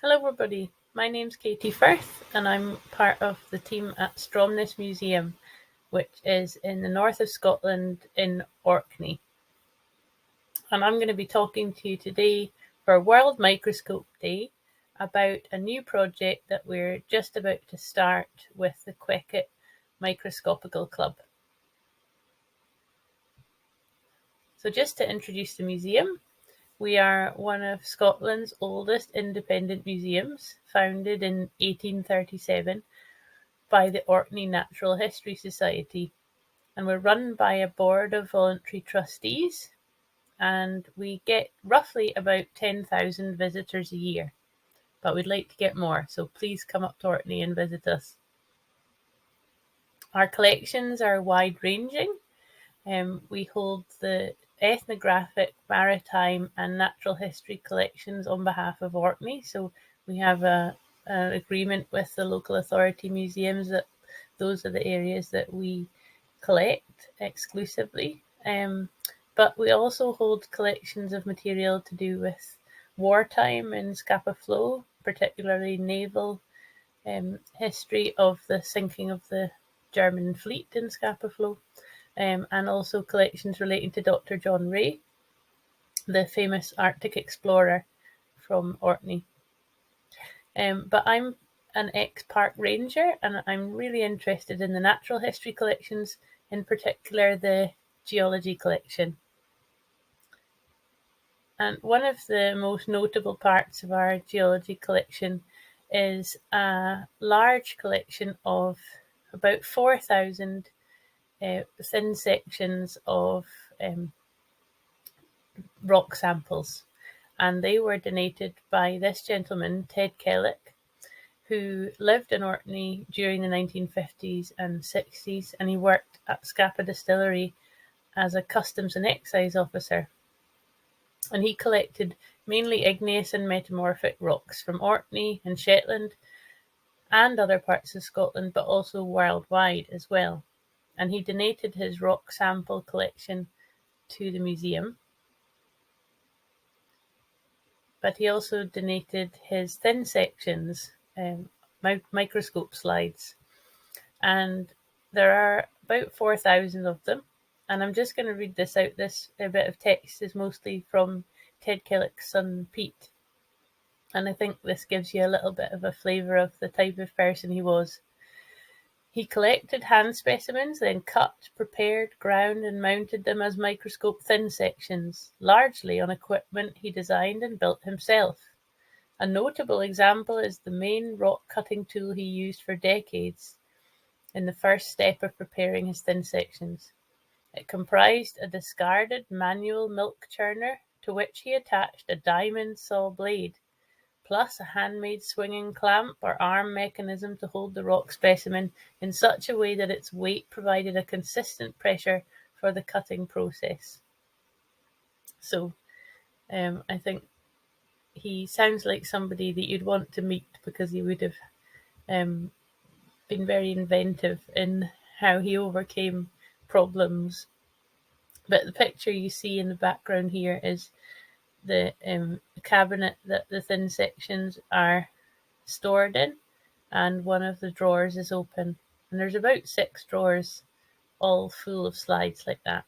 Hello everybody, my name's Katy Firth and I'm part of the team at Stromness Museum, which is in the north of Scotland in Orkney. And I'm going to be talking to you today for World Microscope Day about a new project that we're just about to start with the Quekett Microscopical Club. So just to introduce the museum, we are one of Scotland's oldest independent museums, founded in 1837 by the Orkney Natural History Society, and we're run by a board of voluntary trustees, and we get roughly about 10,000 visitors a year, but we'd like to get more, so please come up to Orkney and visit us. Our collections are wide-ranging. We hold the ethnographic, maritime and natural history collections on behalf of Orkney, so we have an agreement with the local authority museums that those are the areas that we collect exclusively. But we also hold collections of material to do with wartime in Scapa Flow, particularly naval history of the sinking of the German fleet in Scapa Flow, and also collections relating to Dr. John Rae, the famous Arctic explorer from Orkney. But I'm an ex-park ranger and I'm really interested in the natural history collections, in particular the geology collection. And one of the most notable parts of our geology collection is a large collection of about 4,000 thin sections of rock samples. And they were donated by this gentleman, Ted Kellock, who lived in Orkney during the 1950s and 60s, and he worked at Scapa Distillery as a customs and excise officer. And he collected mainly igneous and metamorphic rocks from Orkney and Shetland and other parts of Scotland, but also worldwide as well. And he donated his rock sample collection to the museum. But he also donated his thin sections, microscope slides. And there are about 4,000 of them. And I'm just going to read this out. This bit of text is mostly from Ted Kellock's son, Pete. And I think this gives you a little bit of a flavour of the type of person he was. He collected hand specimens, then cut, prepared, ground and mounted them as microscope thin sections, largely on equipment he designed and built himself. A notable example is the main rock cutting tool he used for decades in the first step of preparing his thin sections. It comprised a discarded manual milk churner to which he attached a diamond saw blade, plus a handmade swinging clamp or arm mechanism to hold the rock specimen in such a way that its weight provided a consistent pressure for the cutting process. So I think he sounds like somebody that you'd want to meet, because he would have been very inventive in how he overcame problems. But the picture you see in the background here is the cabinet that the thin sections are stored in, and one of the drawers is open. And there's about 6 drawers all full of slides like that.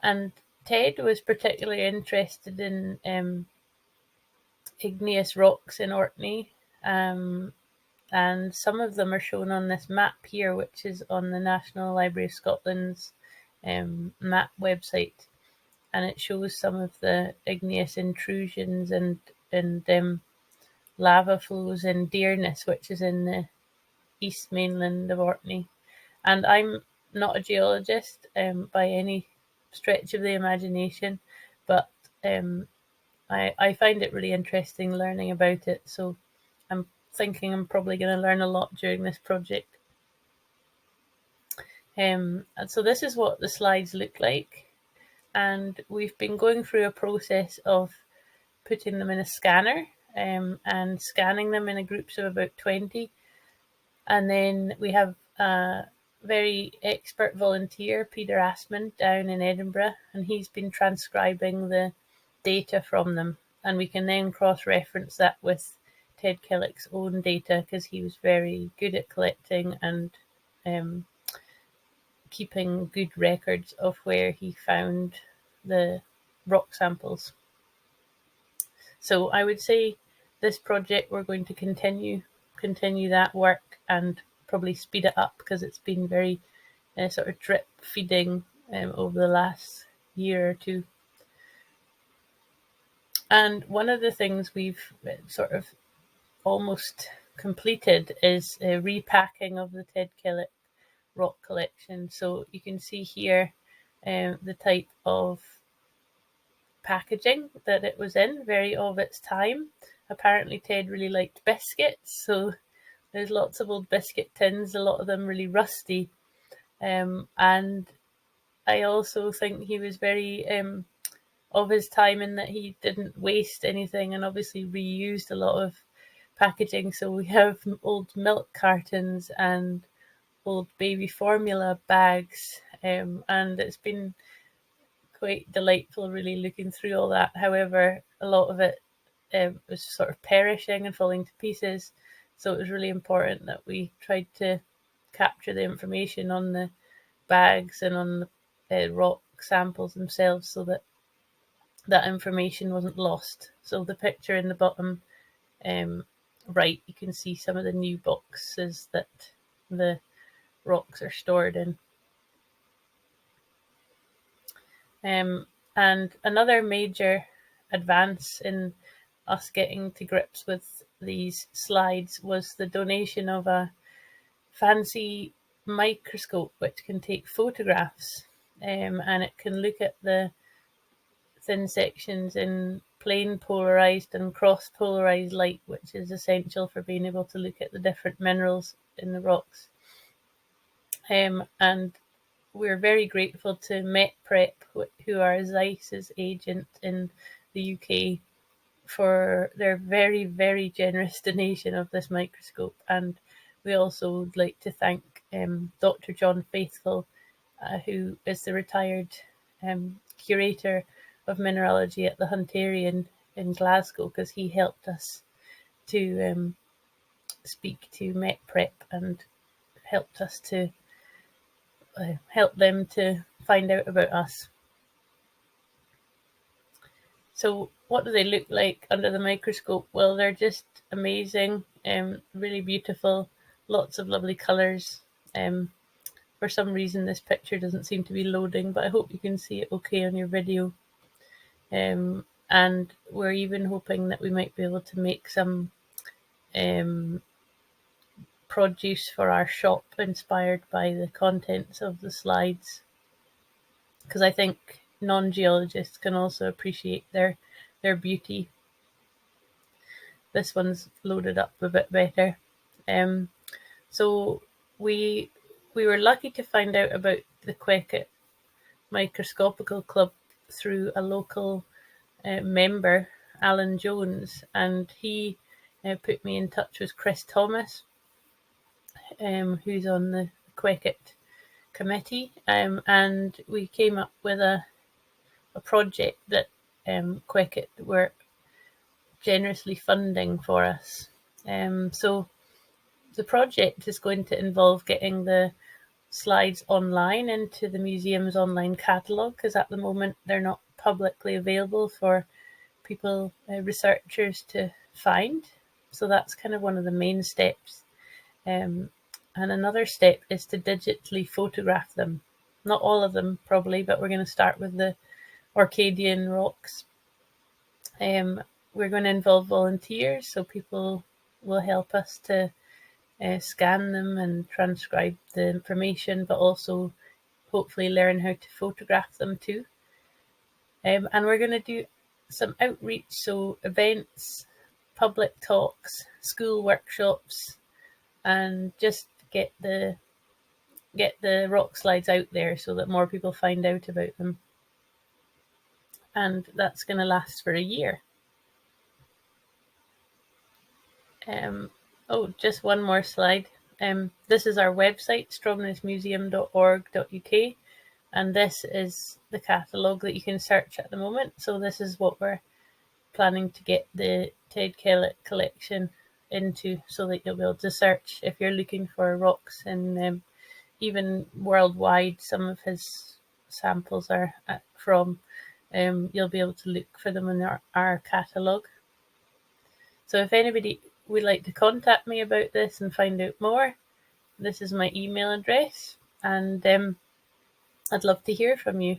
And Ted was particularly interested in igneous rocks in Orkney, and some of them are shown on this map here, which is on the National Library of Scotland's map website, and it shows some of the igneous intrusions and lava flows in Dearness, which is in the east mainland of Orkney. And I'm not a geologist by any stretch of the imagination, but I find it really interesting learning about it, so I'm thinking I'm probably going to learn a lot during this project. And so this is what the slides look like, and we've been going through a process of putting them in a scanner and scanning them in groups of about 20, and then we have a very expert volunteer, Peter Asman, down in Edinburgh, and he's been transcribing the data from them and we can then cross-reference that with Ted Kellock's own data, because he was very good at collecting and keeping good records of where he found the rock samples. So I would say this project, we're going to continue that work and probably speed it up, because it's been very sort of drip feeding over the last year or two. And one of the things we've sort of almost completed is a repacking of the Ted Kellock rock collection. So you can see here the type of packaging that it was in, very of its time. Apparently Ted really liked biscuits, so there's lots of old biscuit tins, a lot of them really rusty. And I also think he was very of his time in that he didn't waste anything, and obviously reused a lot of packaging. So we have old milk cartons and old baby formula bags, and it's been quite delightful really looking through all that. However, a lot of it was sort of perishing and falling to pieces, so it was really important that we tried to capture the information on the bags and on the rock samples themselves, so that that information wasn't lost. So the picture in the bottom right, you can see some of the new boxes that the rocks are stored in. And another major advance in us getting to grips with these slides was the donation of a fancy microscope which can take photographs, and it can look at the thin sections in plane polarized and cross polarized light, which is essential for being able to look at the different minerals in the rocks. And we're very grateful to MetPrep, who are Zeiss's agent in the UK, for their very, very generous donation of this microscope. And we also would like to thank Dr. John Faithful, who is the retired curator of mineralogy at the Hunterian in Glasgow, because he helped us to speak to MetPrep and helped us to help them to find out about us. So what do they look like under the microscope? Well, they're just amazing, really beautiful, lots of lovely colours. For some reason this picture doesn't seem to be loading, but I hope you can see it okay on your video. And we're even hoping that we might be able to make some produce for our shop inspired by the contents of the slides, because I think non-geologists can also appreciate their beauty. This one's loaded up a bit better. So we were lucky to find out about the Quekett Microscopical Club through a local member, Alan Jones, and he put me in touch with Chris Thomas, who's on the Quekett committee, and we came up with a project that Quekett were generously funding for us. So the project is going to involve getting the slides online into the museum's online catalogue, because at the moment they're not publicly available for people, researchers to find. So that's kind of one of the main steps. And another step is to digitally photograph them. Not all of them probably, but we're going to start with the Orcadian rocks. We're going to involve volunteers, so people will help us to scan them and transcribe the information, but also hopefully learn how to photograph them too. And we're going to do some outreach, so events, public talks, school workshops, and just get the rock slides out there so that more people find out about them. And that's going to last for a year. Just one more slide. This is our website, stromnessmuseum.org.uk, and this is the catalogue that you can search at the moment. So this is what we're planning to get the Ted Kellock collection into, so that you'll be able to search if you're looking for rocks, and even worldwide, some of his samples are from. You'll be able to look for them in our catalogue. So if anybody would like to contact me about this and find out more, this is my email address, and I'd love to hear from you.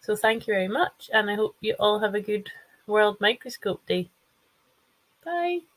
So thank you very much, and I hope you all have a good World Microscope Day. Bye.